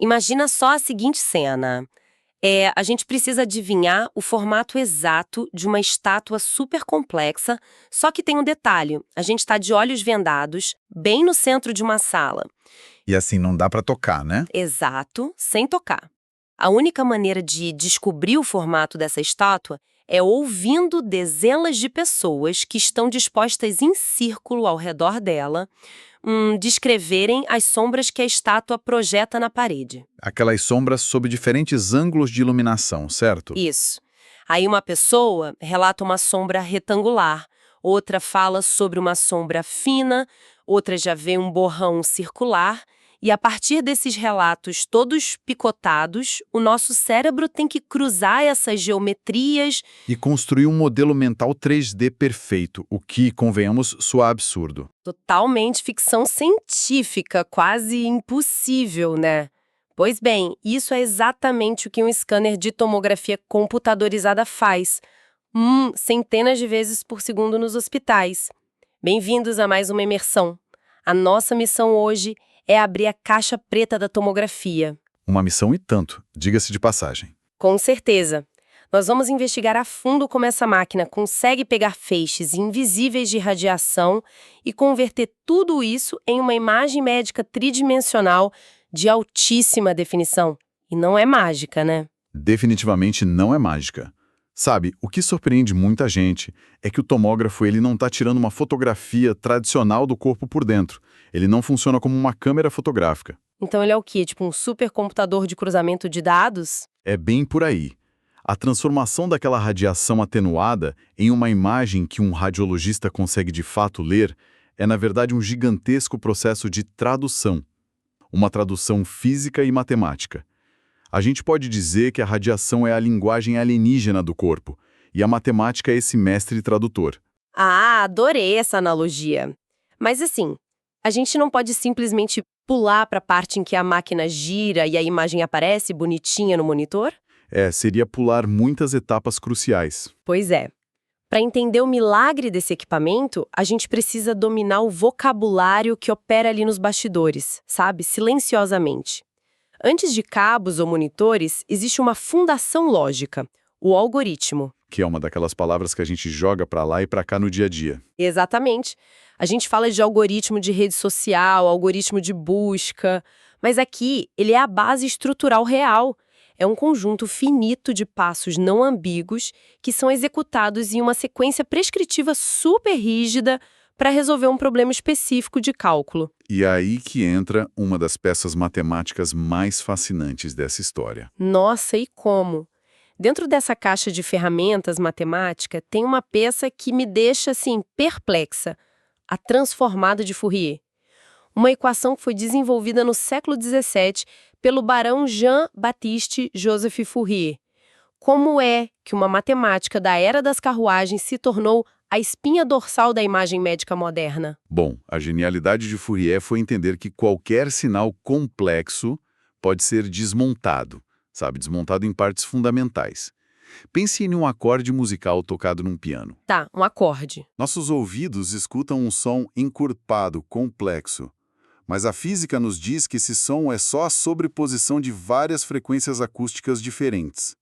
Imagina só a seguinte cena. A gente precisa adivinhar o formato exato de uma estátua super complexa, só que tem um detalhe. A gente está de olhos vendados, bem no centro de uma sala. E assim, não dá pra tocar, né? Exato, sem tocar. A única maneira de descobrir o formato dessa estátua é ouvindo dezenas de pessoas que estão dispostas em círculo ao redor dela, descreverem as sombras que a estátua projeta na parede. Aquelas sombras sob diferentes ângulos de iluminação, certo? Isso. Aí uma pessoa relata uma sombra retangular, outra fala sobre uma sombra fina, outra já vê um borrão circular, e a partir desses relatos todos picotados, o nosso cérebro tem que cruzar essas geometrias. E construir um modelo mental 3D perfeito, o que, convenhamos, soa absurdo. Totalmente ficção científica, quase impossível, né? Pois bem, isso é exatamente o que um scanner de tomografia computadorizada faz. Centenas de vezes por segundo nos hospitais. Bem-vindos a mais uma imersão. A nossa missão hoje é abrir a caixa preta da tomografia. Uma missão e tanto, diga-se de passagem. Com certeza. Nós vamos investigar a fundo como essa máquina consegue pegar feixes invisíveis de radiação e converter tudo isso em uma imagem médica tridimensional de altíssima definição. E não é mágica, né? Definitivamente não é mágica. Sabe, o que surpreende muita gente é que o tomógrafo ele não está tirando uma fotografia tradicional do corpo por dentro. Ele não funciona como uma câmera fotográfica. Então ele é o quê? Tipo um supercomputador de cruzamento de dados? É bem por aí. A transformação daquela radiação atenuada em uma imagem que um radiologista consegue de fato ler é, na verdade, um gigantesco processo de tradução. Uma tradução física e matemática. A gente pode dizer que a radiação é a linguagem alienígena do corpo, e a matemática é esse mestre tradutor. Ah, adorei essa analogia. Mas assim, a gente não pode simplesmente pular para a parte em que a máquina gira e a imagem aparece bonitinha no monitor? Seria pular muitas etapas cruciais. Pois é. Para entender o milagre desse equipamento, a gente precisa dominar o vocabulário que opera ali nos bastidores, sabe? Silenciosamente. Antes de cabos ou monitores, existe uma fundação lógica, o algoritmo. Que é uma daquelas palavras que a gente joga para lá e para cá no dia a dia. Exatamente. A gente fala de algoritmo de rede social, algoritmo de busca, mas aqui ele é a base estrutural real. É um conjunto finito de passos não ambíguos que são executados em uma sequência prescritiva super rígida para resolver um problema específico de cálculo. E é aí que entra uma das peças matemáticas mais fascinantes dessa história. Nossa, e como? Dentro dessa caixa de ferramentas matemática tem uma peça que me deixa, assim, perplexa. A transformada de Fourier. Uma equação que foi desenvolvida no século XVII pelo barão Jean-Baptiste Joseph Fourier. Como é que uma matemática da era das carruagens se tornou a espinha dorsal da imagem médica moderna? Bom, a genialidade de Fourier foi entender que qualquer sinal complexo pode ser desmontado, desmontado em partes fundamentais. Pense em um acorde musical tocado num piano. Tá, um acorde. Nossos ouvidos escutam um som encurpado, complexo. Mas a física nos diz que esse som é só a sobreposição de várias frequências acústicas diferentes.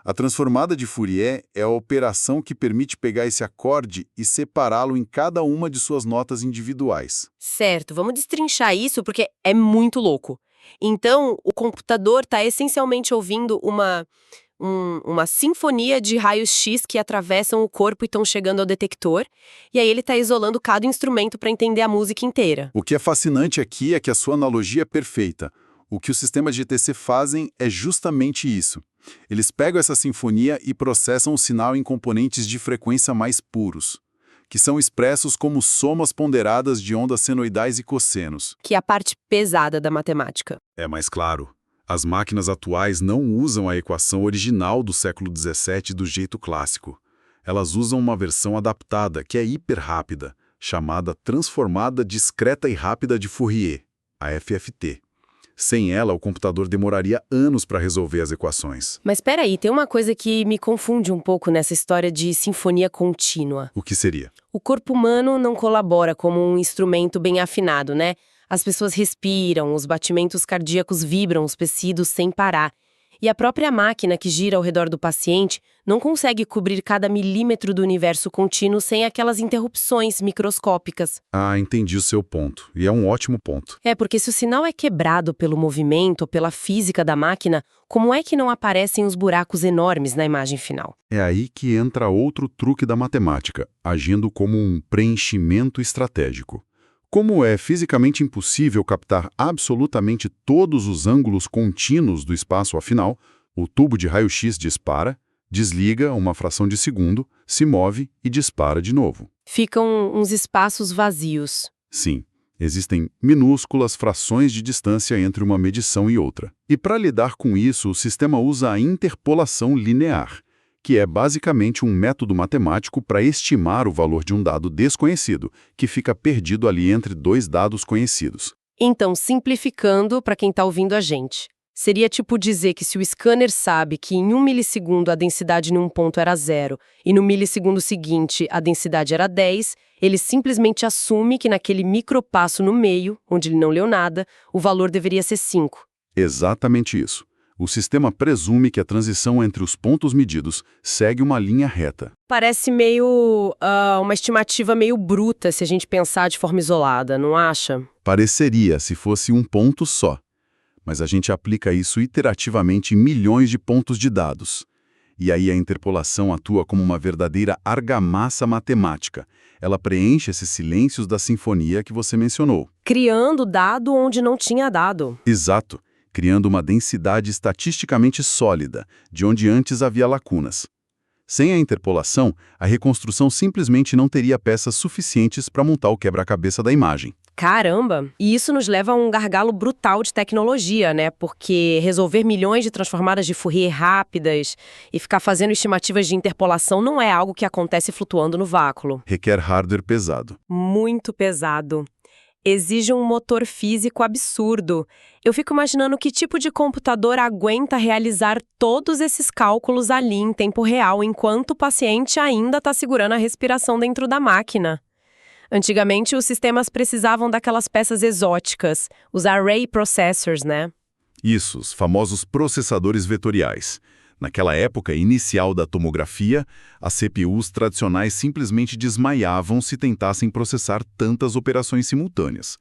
A transformada de Fourier é a operação que permite pegar esse acorde e separá-lo em cada uma de suas notas individuais. Certo, vamos destrinchar isso porque é muito louco. Então, o computador está essencialmente ouvindo uma sinfonia de raios-x que atravessam o corpo e estão chegando ao detector, e aí ele está isolando cada instrumento para entender a música inteira. O que é fascinante aqui é que a sua analogia é perfeita. O que os sistemas de GTC fazem é justamente isso. Eles pegam essa sinfonia e processam o sinal em componentes de frequência mais puros, que são expressos como somas ponderadas de ondas senoidais e cossenos. Que é a parte pesada da matemática. É mais claro. As máquinas atuais não usam a equação original do século XVII do jeito clássico. Elas usam uma versão adaptada, que é hiper rápida, chamada Transformada Discreta e Rápida de Fourier, a FFT. Sem ela, o computador demoraria anos para resolver as equações. Mas espera aí, tem uma coisa que me confunde um pouco nessa história de sinfonia contínua. O que seria? O corpo humano não colabora como um instrumento bem afinado, né? As pessoas respiram, os batimentos cardíacos vibram os tecidos sem parar. E a própria máquina que gira ao redor do paciente não consegue cobrir cada milímetro do universo contínuo sem aquelas interrupções microscópicas. Ah, entendi o seu ponto. E é um ótimo ponto. É, porque se o sinal é quebrado pelo movimento ou pela física da máquina, como é que não aparecem os buracos enormes na imagem final? É aí que entra outro truque da matemática, agindo como um preenchimento estratégico. Como é fisicamente impossível captar absolutamente todos os ângulos contínuos do espaço afinal, o tubo de raio-x dispara, desliga uma fração de segundo, se move e dispara de novo. Ficam uns espaços vazios. Sim, existem minúsculas frações de distância entre uma medição e outra. E para lidar com isso, o sistema usa a interpolação linear, que é basicamente um método matemático para estimar o valor de um dado desconhecido, que fica perdido ali entre dois dados conhecidos. Então, simplificando para quem está ouvindo a gente, seria tipo dizer que se o scanner sabe que em 1 milissegundo a densidade em um ponto era 0 e no milissegundo seguinte a densidade era 10, ele simplesmente assume que naquele micropasso no meio, onde ele não leu nada, o valor deveria ser 5. Exatamente isso. O sistema presume que a transição entre os pontos medidos segue uma linha reta. Parece meio uma estimativa meio bruta se a gente pensar de forma isolada, não acha? Pareceria se fosse um ponto só. Mas a gente aplica isso iterativamente em milhões de pontos de dados. E aí a interpolação atua como uma verdadeira argamassa matemática. Ela preenche esses silêncios da sinfonia que você mencionou. Criando dado onde não tinha dado. Exato. Criando uma densidade estatisticamente sólida, de onde antes havia lacunas. Sem a interpolação, a reconstrução simplesmente não teria peças suficientes para montar o quebra-cabeça da imagem. Caramba! E isso nos leva a um gargalo brutal de tecnologia, né? Porque resolver milhões de transformadas de Fourier rápidas e ficar fazendo estimativas de interpolação não é algo que acontece flutuando no vácuo. Requer hardware pesado. Muito pesado. Exige um motor físico absurdo. Eu fico imaginando que tipo de computador aguenta realizar todos esses cálculos ali em tempo real, enquanto o paciente ainda está segurando a respiração dentro da máquina. Antigamente, os sistemas precisavam daquelas peças exóticas, os array processors, né? Isso, os famosos processadores vetoriais. Naquela época inicial da tomografia, as CPUs tradicionais simplesmente desmaiavam se tentassem processar tantas operações simultâneas.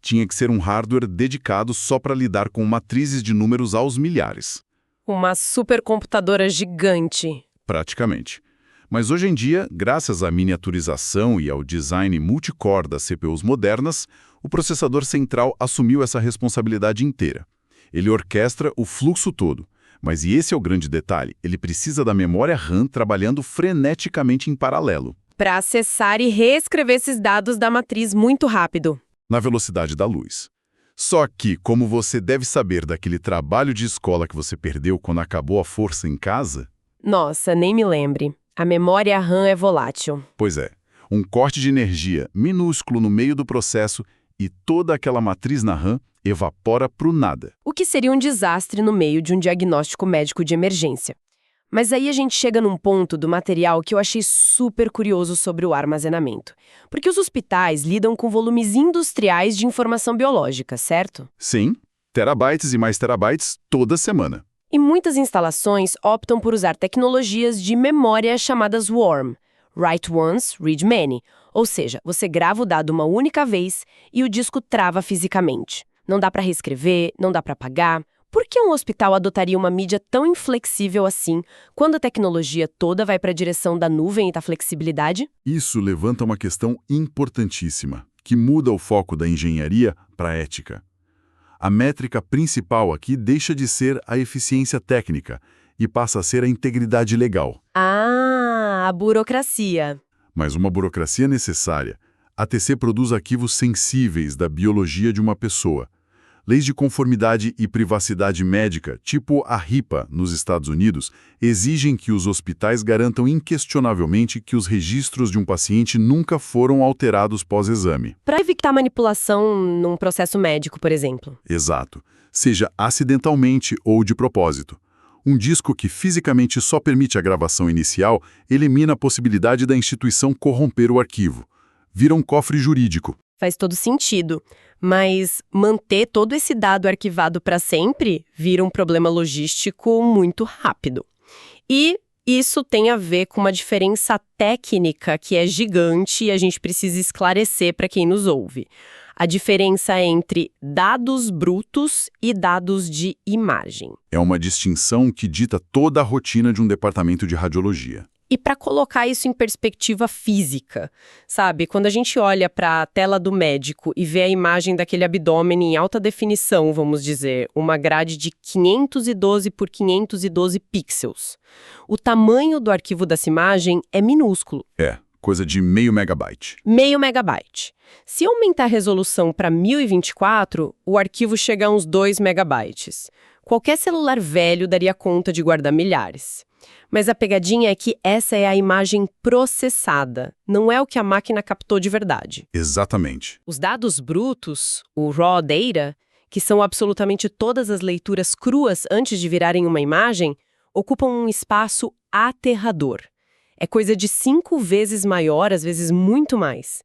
Tinha que ser um hardware dedicado só para lidar com matrizes de números aos milhares. Uma supercomputadora gigante. Praticamente. Mas hoje em dia, graças à miniaturização e ao design multicore das CPUs modernas, o processador central assumiu essa responsabilidade inteira. Ele orquestra o fluxo todo. Mas e esse é o grande detalhe, ele precisa da memória RAM trabalhando freneticamente em paralelo. Para acessar e reescrever esses dados da matriz muito rápido. Na velocidade da luz. Só que, como você deve saber daquele trabalho de escola que você perdeu quando acabou a força em casa... Nossa, nem me lembre. A memória RAM é volátil. Pois é, um corte de energia minúsculo no meio do processo e toda aquela matriz na RAM evapora pro nada. O que seria um desastre no meio de um diagnóstico médico de emergência. Mas aí a gente chega num ponto do material que eu achei super curioso sobre o armazenamento. Porque os hospitais lidam com volumes industriais de informação biológica, certo? Sim, terabytes e mais terabytes toda semana. E muitas instalações optam por usar tecnologias de memória chamadas WORM, Write Once, Read Many, ou seja, você grava o dado uma única vez e o disco trava fisicamente. Não dá para reescrever, não dá para apagar. Por que um hospital adotaria uma mídia tão inflexível assim, quando a tecnologia toda vai para a direção da nuvem e da flexibilidade? Isso levanta uma questão importantíssima, que muda o foco da engenharia para a ética. A métrica principal aqui deixa de ser a eficiência técnica e passa a ser a integridade legal. Ah, a burocracia. Mas uma burocracia necessária. A TC produz arquivos sensíveis da biologia de uma pessoa. Leis de conformidade e privacidade médica, tipo a HIPAA nos Estados Unidos, exigem que os hospitais garantam inquestionavelmente que os registros de um paciente nunca foram alterados pós-exame. Para evitar manipulação num processo médico, por exemplo. Exato. Seja acidentalmente ou de propósito. Um disco que fisicamente só permite a gravação inicial elimina a possibilidade da instituição corromper o arquivo. Vira um cofre jurídico. Faz todo sentido. Mas manter todo esse dado arquivado para sempre vira um problema logístico muito rápido. E isso tem a ver com uma diferença técnica que é gigante e a gente precisa esclarecer para quem nos ouve. A diferença entre dados brutos e dados de imagem. É uma distinção que dita toda a rotina de um departamento de radiologia. E para colocar isso em perspectiva física, sabe? Quando a gente olha para a tela do médico e vê a imagem daquele abdômen em alta definição, vamos dizer, uma grade de 512 por 512 pixels. O tamanho do arquivo dessa imagem é minúsculo. Coisa de meio megabyte. Meio megabyte. Se aumentar a resolução para 1024, o arquivo chega a uns 2 megabytes. Qualquer celular velho daria conta de guardar milhares. Mas a pegadinha é que essa é a imagem processada, não é o que a máquina captou de verdade. Exatamente. Os dados brutos, o raw data, que são absolutamente todas as leituras cruas antes de virarem uma imagem, ocupam um espaço aterrador. É coisa de 5 vezes maior, às vezes muito mais.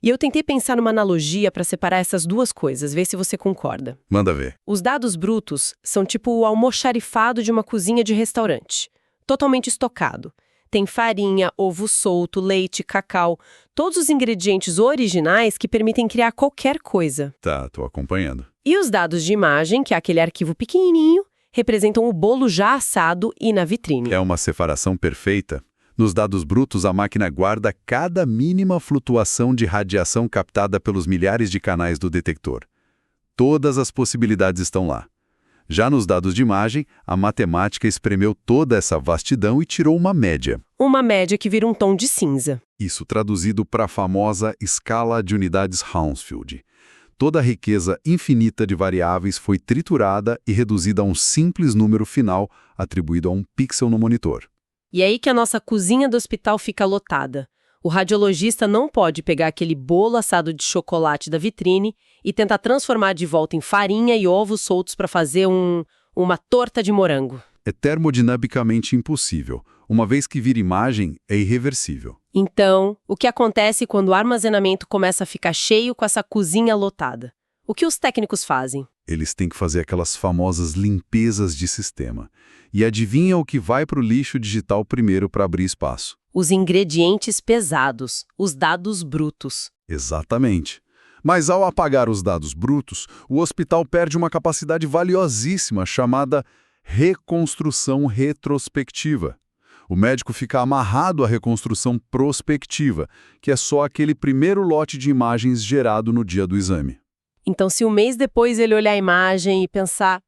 E eu tentei pensar numa analogia para separar essas duas coisas, ver se você concorda. Manda ver. Os dados brutos são tipo o almoxarifado de uma cozinha de restaurante. Totalmente estocado. Tem farinha, ovo solto, leite, cacau, todos os ingredientes originais que permitem criar qualquer coisa. Tá, tô acompanhando. E os dados de imagem, que é aquele arquivo pequenininho, representam o bolo já assado e na vitrine. É uma separação perfeita. Nos dados brutos, a máquina guarda cada mínima flutuação de radiação captada pelos milhares de canais do detector. Todas as possibilidades estão lá. Já nos dados de imagem, a matemática espremeu toda essa vastidão e tirou uma média. Uma média que vira um tom de cinza. Isso traduzido para a famosa escala de unidades Hounsfield. Toda a riqueza infinita de variáveis foi triturada e reduzida a um simples número final atribuído a um pixel no monitor. E é aí que a nossa cozinha do hospital fica lotada. O radiologista não pode pegar aquele bolo assado de chocolate da vitrine e tentar transformar de volta em farinha e ovos soltos para fazer uma torta de morango. É termodinamicamente impossível. Uma vez que vira imagem, é irreversível. Então, o que acontece quando o armazenamento começa a ficar cheio com essa cozinha lotada? O que os técnicos fazem? Eles têm que fazer aquelas famosas limpezas de sistema. E adivinha o que vai para o lixo digital primeiro para abrir espaço? Os ingredientes pesados, os dados brutos. Exatamente. Mas ao apagar os dados brutos, o hospital perde uma capacidade valiosíssima chamada reconstrução retrospectiva. O médico fica amarrado à reconstrução prospectiva, que é só aquele primeiro lote de imagens gerado no dia do exame. Então, se um mês depois ele olhar a imagem e pensar,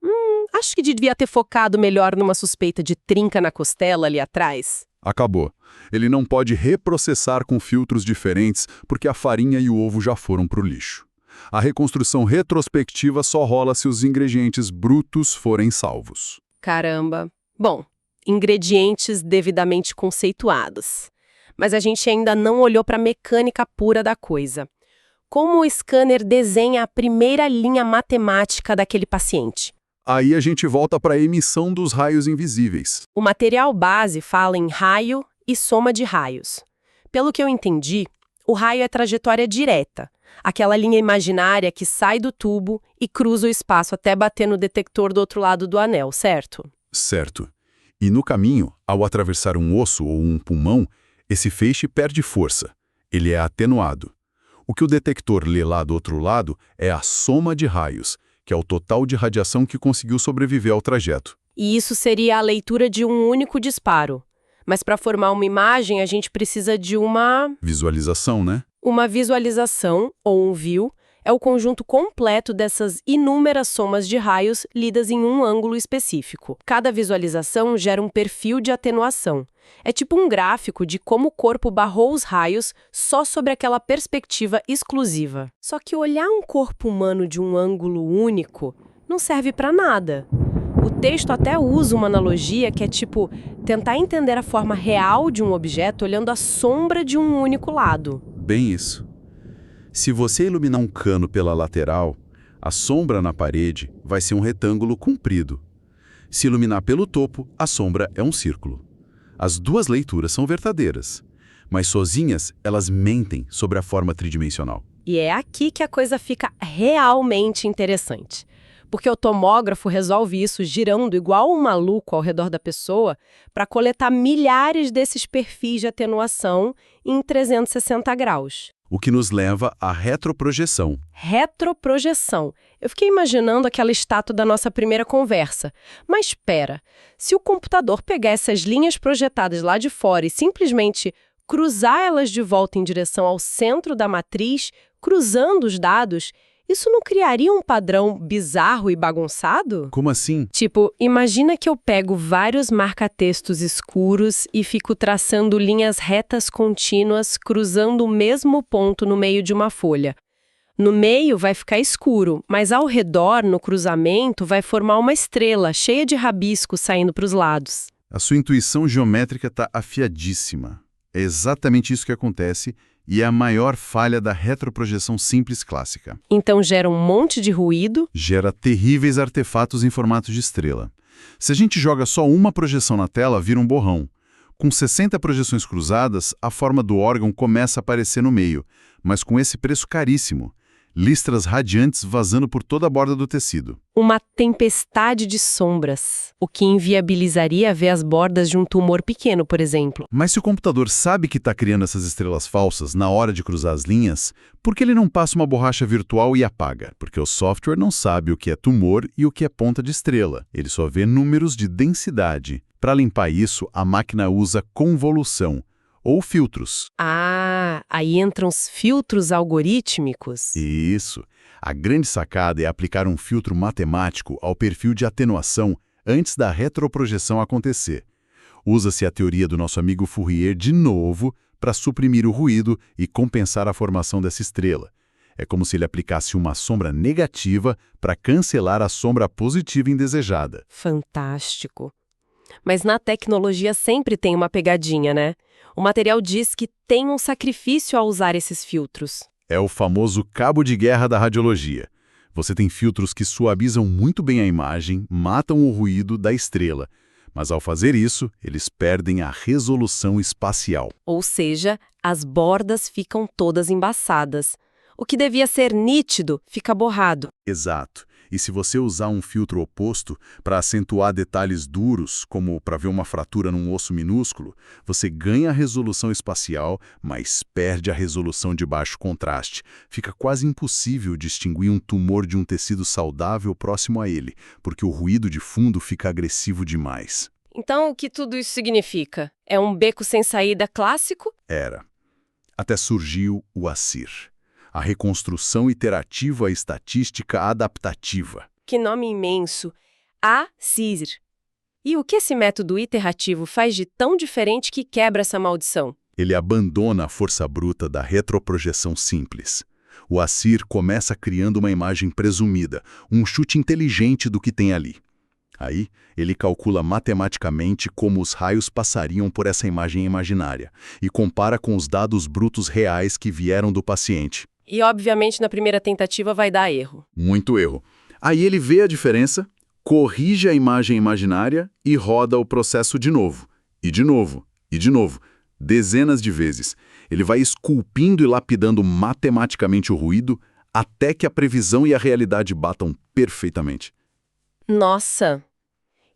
acho que devia ter focado melhor numa suspeita de trinca na costela ali atrás. Acabou. Ele não pode reprocessar com filtros diferentes porque a farinha e o ovo já foram para o lixo. A reconstrução retrospectiva só rola se os ingredientes brutos forem salvos. Caramba. Bom, ingredientes devidamente conceituados. Mas a gente ainda não olhou para a mecânica pura da coisa. Como o scanner desenha a primeira linha matemática daquele paciente? Aí a gente volta para a emissão dos raios invisíveis. O material base fala em raio e soma de raios. Pelo que eu entendi, o raio é trajetória direta, aquela linha imaginária que sai do tubo e cruza o espaço até bater no detector do outro lado do anel, certo? Certo. E no caminho, ao atravessar um osso ou um pulmão, esse feixe perde força. Ele é atenuado. O que o detector lê lá do outro lado é a soma de raios, que é o total de radiação que conseguiu sobreviver ao trajeto. E isso seria a leitura de um único disparo. Mas para formar uma imagem, a gente precisa de uma visualização, né? Uma visualização, ou um view, é o conjunto completo dessas inúmeras somas de raios lidas em um ângulo específico. Cada visualização gera um perfil de atenuação. É tipo um gráfico de como o corpo barrou os raios só sobre aquela perspectiva exclusiva. Só que olhar um corpo humano de um ângulo único não serve para nada. O texto até usa uma analogia que é tipo tentar entender a forma real de um objeto olhando a sombra de um único lado. Bem isso. Se você iluminar um cano pela lateral, a sombra na parede vai ser um retângulo comprido. Se iluminar pelo topo, a sombra é um círculo. As duas leituras são verdadeiras, mas sozinhas elas mentem sobre a forma tridimensional. E é aqui que a coisa fica realmente interessante. Porque o tomógrafo resolve isso girando igual um maluco ao redor da pessoa para coletar milhares desses perfis de atenuação em 360 graus. O que nos leva à retroprojeção. Retroprojeção. Eu fiquei imaginando aquela estátua da nossa primeira conversa. Mas espera, se o computador pegar essas linhas projetadas lá de fora e simplesmente cruzar elas de volta em direção ao centro da matriz, cruzando os dados, isso não criaria um padrão bizarro e bagunçado? Como assim? Tipo, imagina que eu pego vários marca-textos escuros e fico traçando linhas retas contínuas cruzando o mesmo ponto no meio de uma folha. No meio vai ficar escuro, mas ao redor, no cruzamento, vai formar uma estrela cheia de rabiscos saindo para os lados. A sua intuição geométrica está afiadíssima. É exatamente isso que acontece e é a maior falha da retroprojeção simples clássica. Então gera um monte de ruído. Gera terríveis artefatos em formato de estrela. Se a gente joga só uma projeção na tela, vira um borrão. Com 60 projeções cruzadas, a forma do órgão começa a aparecer no meio, mas com esse preço caríssimo. Listras radiantes vazando por toda a borda do tecido. Uma tempestade de sombras, o que inviabilizaria ver as bordas de um tumor pequeno, por exemplo. Mas se o computador sabe que está criando essas estrelas falsas na hora de cruzar as linhas, por que ele não passa uma borracha virtual e apaga? Porque o software não sabe o que é tumor e o que é ponta de estrela. Ele só vê números de densidade. Para limpar isso, a máquina usa convolução, ou filtros. Ah, aí entram os filtros algorítmicos. Isso. A grande sacada é aplicar um filtro matemático ao perfil de atenuação antes da retroprojeção acontecer. Usa-se a teoria do nosso amigo Fourier de novo para suprimir o ruído e compensar a formação dessa estrela. É como se ele aplicasse uma sombra negativa para cancelar a sombra positiva indesejada. Fantástico. Mas na tecnologia sempre tem uma pegadinha, né? O material diz que tem um sacrifício ao usar esses filtros. É o famoso cabo de guerra da radiologia. Você tem filtros que suavizam muito bem a imagem, matam o ruído da estrela, mas ao fazer isso, eles perdem a resolução espacial. Ou seja, as bordas ficam todas embaçadas. O que devia ser nítido fica borrado. Exato. E se você usar um filtro oposto para acentuar detalhes duros, como para ver uma fratura num osso minúsculo, você ganha a resolução espacial, mas perde a resolução de baixo contraste. Fica quase impossível distinguir um tumor de um tecido saudável próximo a ele, porque o ruído de fundo fica agressivo demais. Então, o que tudo isso significa? É um beco sem saída clássico? Era. Até surgiu o ASIR. A reconstrução iterativa estatística adaptativa. Que nome imenso! ASIR. E o que esse método iterativo faz de tão diferente que quebra essa maldição? Ele abandona a força bruta da retroprojeção simples. O ASIR começa criando uma imagem presumida, um chute inteligente do que tem ali. Aí, ele calcula matematicamente como os raios passariam por essa imagem imaginária e compara com os dados brutos reais que vieram do paciente. E, obviamente, na primeira tentativa vai dar erro. Muito erro. Aí ele vê a diferença, corrige a imagem imaginária e roda o processo de novo. E de novo. E de novo. Dezenas de vezes. Ele vai esculpindo e lapidando matematicamente o ruído até que a previsão e a realidade batam perfeitamente. Nossa!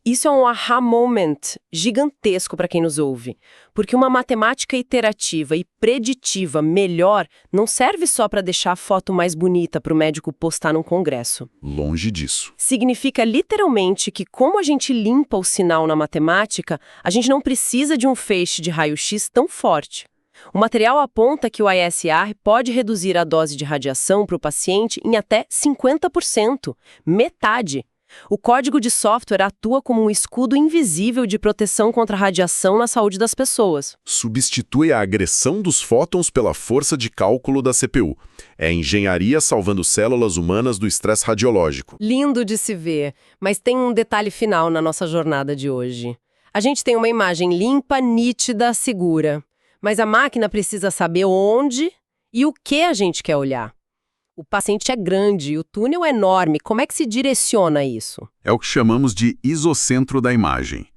Isso é um aha moment gigantesco para quem nos ouve, porque uma matemática iterativa e preditiva melhor não serve só para deixar a foto mais bonita para o médico postar num congresso. Longe disso. Significa literalmente que, como a gente limpa o sinal na matemática, a gente não precisa de um feixe de raio-x tão forte. O material aponta que o ISR pode reduzir a dose de radiação para o paciente em até 50%, metade. O código de software atua como um escudo invisível de proteção contra a radiação na saúde das pessoas. Substitui a agressão dos fótons pela força de cálculo da CPU. É engenharia salvando células humanas do estresse radiológico. Lindo de se ver, mas tem um detalhe final na nossa jornada de hoje. A gente tem uma imagem limpa, nítida, segura. Mas a máquina precisa saber onde e o que a gente quer olhar. O paciente é grande, o túnel é enorme. Como é que se direciona isso? É o que chamamos de isocentro da imagem.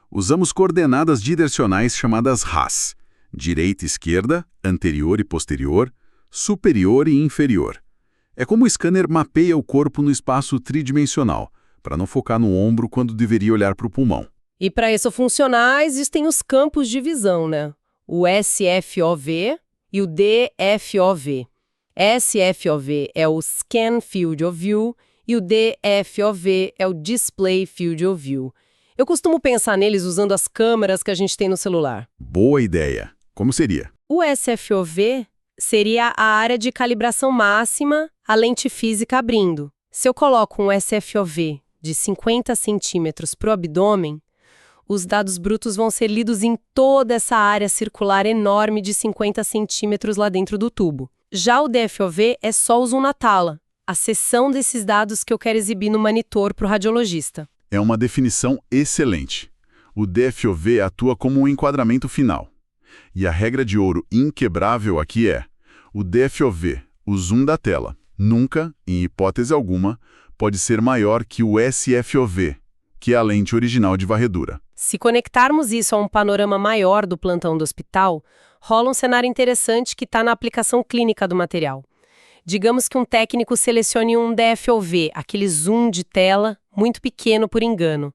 Usamos coordenadas direcionais chamadas RAS. Direita e esquerda, anterior e posterior, superior e inferior. É como o scanner mapeia o corpo no espaço tridimensional, para não focar no ombro quando deveria olhar para o pulmão. E para isso funcionar, existem os campos de visão, né? O SFOV e o DFOV. SFOV é o Scan Field of View e o DFOV é o Display Field of View. Eu costumo pensar neles usando as câmeras que a gente tem no celular. Boa ideia. Como seria? O SFOV seria a área de calibração máxima, a lente física abrindo. Se eu coloco um SFOV de 50 centímetros para o abdômen, os dados brutos vão ser lidos em toda essa área circular enorme de 50 centímetros lá dentro do tubo. Já o DFOV é só o zoom na tela, a seção desses dados que eu quero exibir no monitor para o radiologista. É uma definição excelente. O DFOV atua como um enquadramento final. E a regra de ouro inquebrável aqui é: o DFOV, o zoom da tela, nunca, em hipótese alguma, pode ser maior que o SFOV, que é a lente original de varredura. Se conectarmos isso a um panorama maior do plantão do hospital, rola um cenário interessante que está na aplicação clínica do material. Digamos que um técnico selecione um DFOV, aquele zoom de tela, muito pequeno por engano.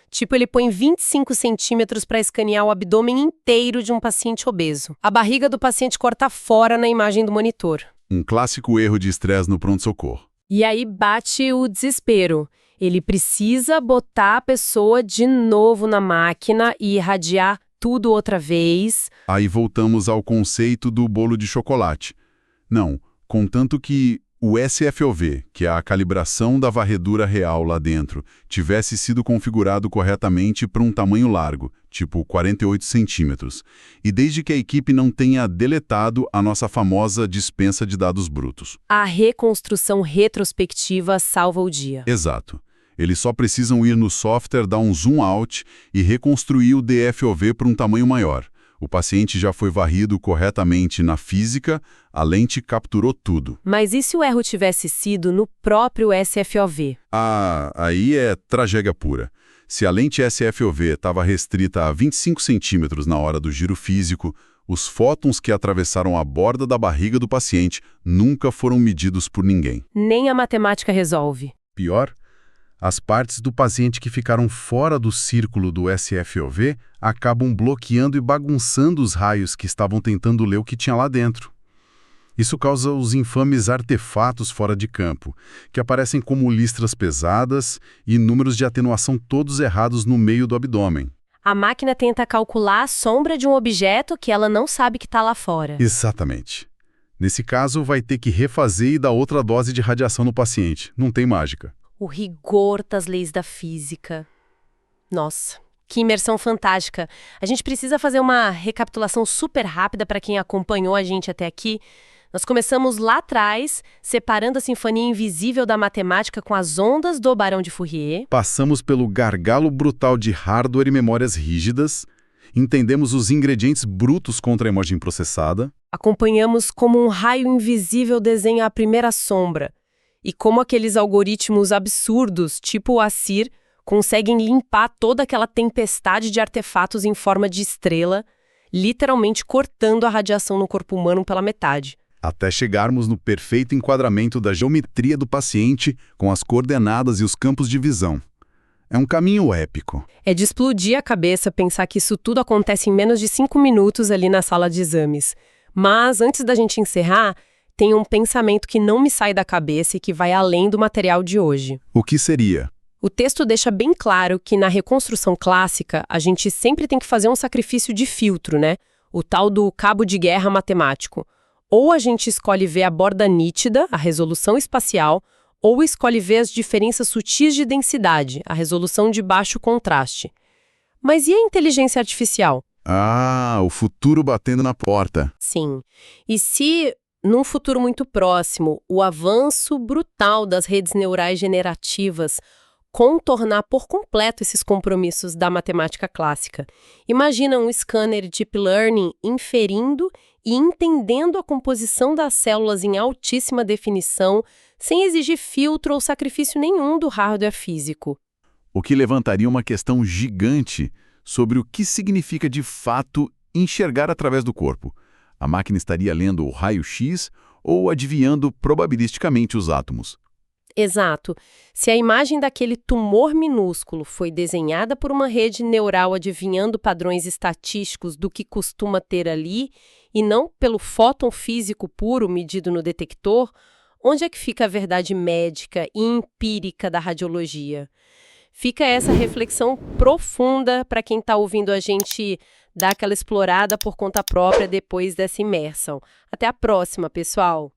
Tipo, ele põe 25 centímetros para escanear o abdômen inteiro de um paciente obeso. A barriga do paciente corta fora na imagem do monitor. Um clássico erro de estresse no pronto-socorro. E aí bate o desespero. Ele precisa botar a pessoa de novo na máquina e irradiar tudo outra vez. Aí voltamos ao conceito do bolo de chocolate. Não, contanto que o SFOV, que é a calibração da varredura real lá dentro, tivesse sido configurado corretamente para um tamanho largo, tipo 48 centímetros, e desde que a equipe não tenha deletado a nossa famosa dispensa de dados brutos. A reconstrução retrospectiva salva o dia. Exato. Eles só precisam ir no software, dar um zoom out e reconstruir o DFOV para um tamanho maior. O paciente já foi varrido corretamente na física, a lente capturou tudo. Mas e se o erro tivesse sido no próprio SFOV? Ah, aí é tragédia pura. Se a lente SFOV estava restrita a 25 centímetros na hora do giro físico, os fótons que atravessaram a borda da barriga do paciente nunca foram medidos por ninguém. Nem a matemática resolve. Pior, as partes do paciente que ficaram fora do círculo do SFOV acabam bloqueando e bagunçando os raios que estavam tentando ler o que tinha lá dentro. Isso causa os infames artefatos fora de campo, que aparecem como listras pesadas e números de atenuação todos errados no meio do abdômen. A máquina tenta calcular a sombra de um objeto que ela não sabe que está lá fora. Exatamente. Nesse caso, vai ter que refazer e dar outra dose de radiação no paciente. Não tem mágica. O rigor das leis da física. Nossa, que imersão fantástica. A gente precisa fazer uma recapitulação super rápida para quem acompanhou a gente até aqui. Nós começamos lá atrás, separando a sinfonia invisível da matemática com as ondas do Barão de Fourier. Passamos pelo gargalo brutal de hardware e memórias rígidas. Entendemos os ingredientes brutos contra a imagem processada. Acompanhamos como um raio invisível desenha a primeira sombra. E como aqueles algoritmos absurdos, tipo o ASIR, conseguem limpar toda aquela tempestade de artefatos em forma de estrela, literalmente cortando a radiação no corpo humano pela metade. Até chegarmos no perfeito enquadramento da geometria do paciente com as coordenadas e os campos de visão. É um caminho épico. É de explodir a cabeça pensar que isso tudo acontece em menos de 5 minutos ali na sala de exames. Mas, antes da gente encerrar, tem um pensamento que não me sai da cabeça e que vai além do material de hoje. O que seria? O texto deixa bem claro que na reconstrução clássica a gente sempre tem que fazer um sacrifício de filtro, né? O tal do cabo de guerra matemático. Ou a gente escolhe ver a borda nítida, a resolução espacial, ou escolhe ver as diferenças sutis de densidade, a resolução de baixo contraste. Mas e a inteligência artificial? Ah, o futuro batendo na porta. Sim. E se, num futuro muito próximo, o avanço brutal das redes neurais generativas contornar por completo esses compromissos da matemática clássica? Imagina um scanner Deep Learning inferindo e entendendo a composição das células em altíssima definição, sem exigir filtro ou sacrifício nenhum do hardware físico. O que levantaria uma questão gigante sobre o que significa de fato enxergar através do corpo. A máquina estaria lendo o raio-x ou adivinhando probabilisticamente os átomos. Exato. Se a imagem daquele tumor minúsculo foi desenhada por uma rede neural adivinhando padrões estatísticos do que costuma ter ali, e não pelo fóton físico puro medido no detector, onde é que fica a verdade médica e empírica da radiologia? Fica essa reflexão profunda para quem está ouvindo a gente dar aquela explorada por conta própria depois dessa imersão. Até a próxima, pessoal!